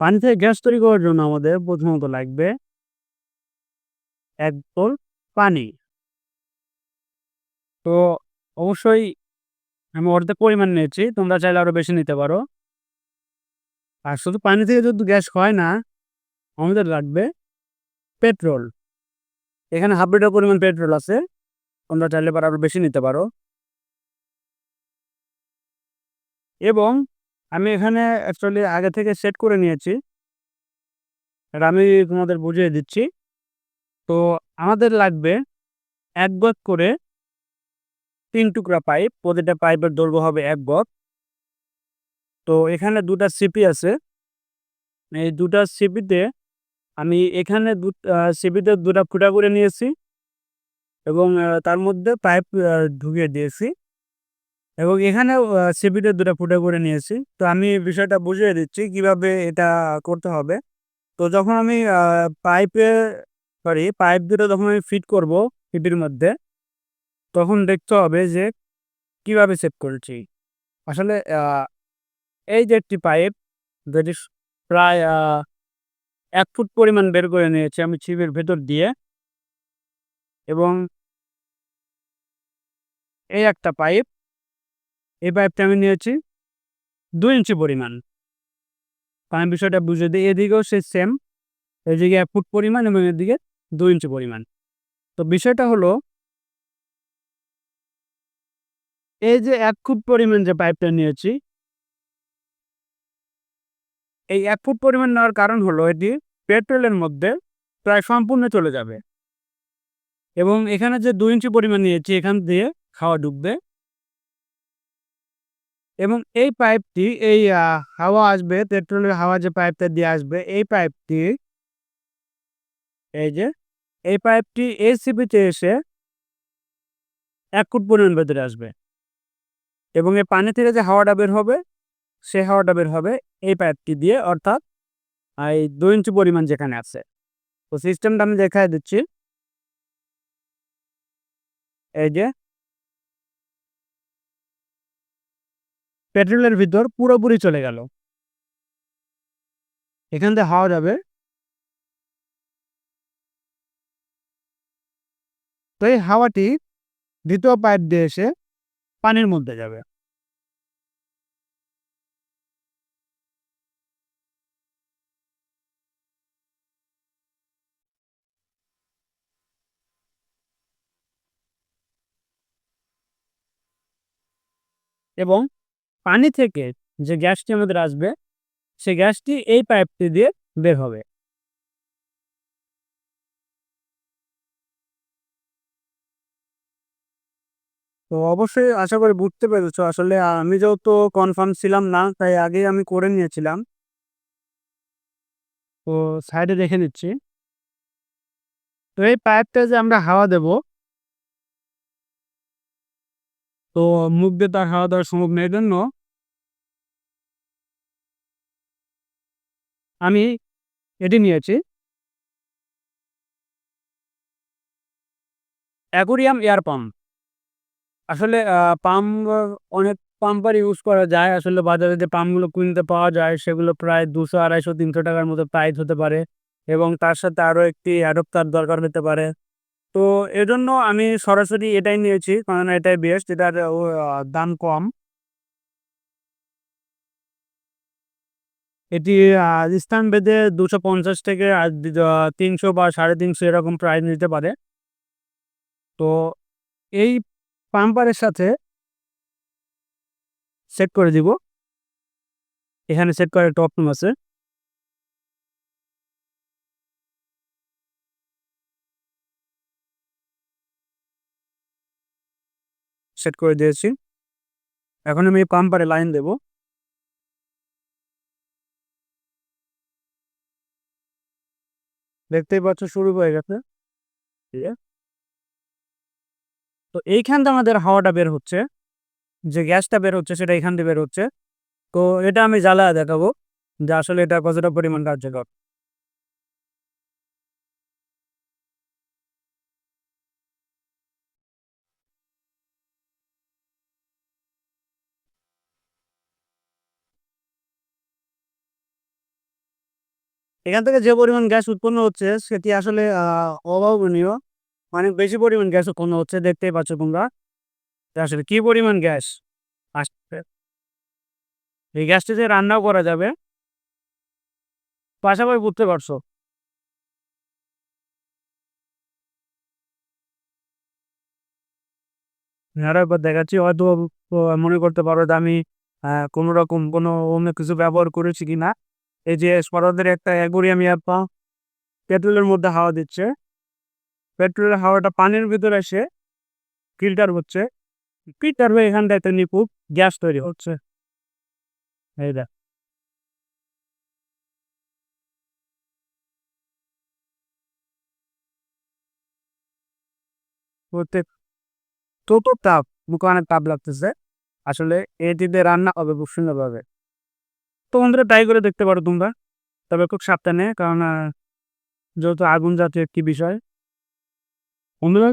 পানি থেকে গ্যাস তৈরি করার জন্য আমাদের প্রথমত লাগবে ১ বোতল পানি। তো অবশ্যই আমি অর্ধেক পরিমাণ নিয়েছি। তোমরা চাইলে আরো বেশি নিতে পারো। আর শুধু পানি থেকে যেহেতু গ্যাস হয় না, আমাদের লাগবে পেট্রোল। এখানে ১/২ লিটার পরিমাণ পেট্রোল আছে। তোমরা চাইলে আরো বেশি নিতে পারো। এবং আমি এখানে অ্যাকচুয়ালি আগে থেকে সেট করে নিয়েছি। এটা আমি তোমাদের বুঝিয়ে দিচ্ছি। তো আমাদের লাগবে ১ গজ করে ৩ টুকরা পাইপ। প্রতিটা পাইপের দৈর্ঘ্য হবে ১ গজ। তো এখানে ২ টা সিপি আছে। এই ২ টা সিপিতে আমি এখানে সিপিতে ২ টা ফুটা করে নিয়েছি এবং তার মধ্যে পাইপ ঢুকিয়ে দিয়েছি এবং এখানেও সিপিতে ২ টা ফুটা করে নিয়েছি। তো আমি বিষয়টা বুঝিয়ে দিচ্ছি কিভাবে এটা করতে হবে। তো যখন আমি পাইপ দুটো যখন আমি ফিট করব সিপির মধ্যে, তখন দেখতে হবে যে কিভাবে সেট করেছি। আসলে এই যে একটি পাইপ যেটি প্রায় ১ ফুট পরিমাণ বের করে নিয়েছি আমি ছিপের ভেতর দিয়ে এবং এই একটা পাইপ, এই পাইপটা আমি নিয়েছি ২ ইঞ্চি পরিমাণ। আমি বিষয়টা বুঝিয়ে দিই। এদিকেও সেই সেম, এদিকে ১ ফুট পরিমাণ এবং এদিকে ২ ইঞ্চি পরিমাণ। তো বিষয়টা হলো এই যে ১ ফুট পরিমাণ যে পাইপটা নিয়েছি, এই ১ ফুট পরিমাণ নেওয়ার কারণ হলো এটি পেট্রোলের মধ্যে প্রায় সম্পূর্ণ চলে যাবে এবং এখানে যে ২ ইঞ্চি পরিমাণ নিয়েছি এখান দিয়ে হাওয়া ঢুকবে এবং এই পাইপটি হাওয়া আসবে, পেট্রোলের হাওয়া যে পাইপটা দিয়ে আসবে এই পাইপটি, এই যে এই পাইপটি এই সিপিতে এসে ১ ফুট পরিমাণ ভেতরে আসবে এবং এই পানি থেকে যে হাওয়াটা বের হবে, সেই হাওয়াটা বের হবে এই পাইপটি দিয়ে, অর্থাৎ এই ২ ইঞ্চি পরিমাণ যেখানে আছে। তো সিস্টেমটা আমি দেখায় দিচ্ছি। এই যে পেট্রোলের ভিতর পুরোপুরি চলে গেল। এখান দিয়ে হাওয়া যাবে। তো এই হাওয়াটি ২য় পাইপ দিয়ে এসে পানির মধ্যে যাবে। এবং পানি থেকে যে গ্যাসটি আমাদের আসবে, সেই গ্যাসটি এই পাইপটি দিয়ে বের হবে। তো অবশ্যই আশা করি বুঝতে পেরেছো। আসলে আমি যেহেতু কনফার্ম ছিলাম না, তাই আগেই আমি করে নিয়েছিলাম। তো সাইডে রেখে নিচ্ছি। তো এই পাইপটা যে আমরা হাওয়া দেব, তো মুখ দিয়ে তার হাওয়া দেওয়া সম্ভব না। এজন্য আমি এটি নিয়েছি অ্যাকুরিয়াম এয়ার পাম্প। আসলে পাম্প অনেক পাম্পার ইউজ করা যায়। আসলে বাজারে যে পাম্পগুলো কিনতে পাওয়া যায় সেগুলো প্রায় ২০০, ২৫০, ৩০০ টাকার মতো প্রাইস হতে পারে এবং তার সাথে আরো একটি অ্যাডপ্টার দরকার হতে পারে। তো এজন্য আমি সরাসরি এটাই নিয়েছি। কারণ এটাই বেস্ট। এটার দাম কম। এটি স্থানভেদে ২৫০ থেকে ৩০০ বা ৩৫০ এরকম প্রাইস নিতে পারে। তো এই পাম্পারের সাথে সেট করে দিব। এখানে সেট করার একটা অপশন আছে। সেট করে দিয়েছি। এখন আমি এই পাম্পারে লাইন দেব। দেখতেই পাচ্ছ শুরু হয়ে গেছে। ঠিক আছে? তো এইখান দিয়ে আমাদের হাওয়াটা বের হচ্ছে। যে গ্যাসটা বের হচ্ছে সেটা এখান দিয়ে বের হচ্ছে। তো এটা আমি জ্বালায়া দেখাবো যে আসলে এটা কতটা পরিমাণ কার্যকর। এখান থেকে যে পরিমাণ গ্যাস উৎপন্ন হচ্ছে সেটি আসলে অভাবনীয়। অনেক বেশি পরিমাণ গ্যাস উৎপন্ন হচ্ছে, দেখতেই পাচ্ছ তোমরা। যে আসলে কি পরিমাণ গ্যাস আসছে। এই গ্যাসটি দিয়ে রান্নাও করা যাবে। তো আশা করি বুঝতে পারছো। আরো একবার দেখাচ্ছি, হয়তো মনে করতে পারো যে আমি কোনো রকম কোনো অন্য কিছু ব্যবহার করেছি কিনা। এই যে সরাদের একটা অ্যাকুরিয়াম পেট্রোলের মধ্যে হাওয়া দিচ্ছে। পেট্রোলের হাওয়াটা পানির ভিতরে এসে ফিল্টার হচ্ছে। ফিল্টার হয়ে এখানটাতে নিপুক গ্যাস তৈরি হচ্ছে। এই দেখ, প্রত্যেক তত তাপ, মুখে অনেক তাপ লাগতেছে। আসলে এটিতে রান্না হবে খুব সুন্দরভাবে। তো বন্ধুরা ট্রাই করে দেখতে পারো তোমরা। তবে খুব সাবধানে, কারণ যেহেতু আগুন জাতীয় একটি বিষয়। বন্ধুরা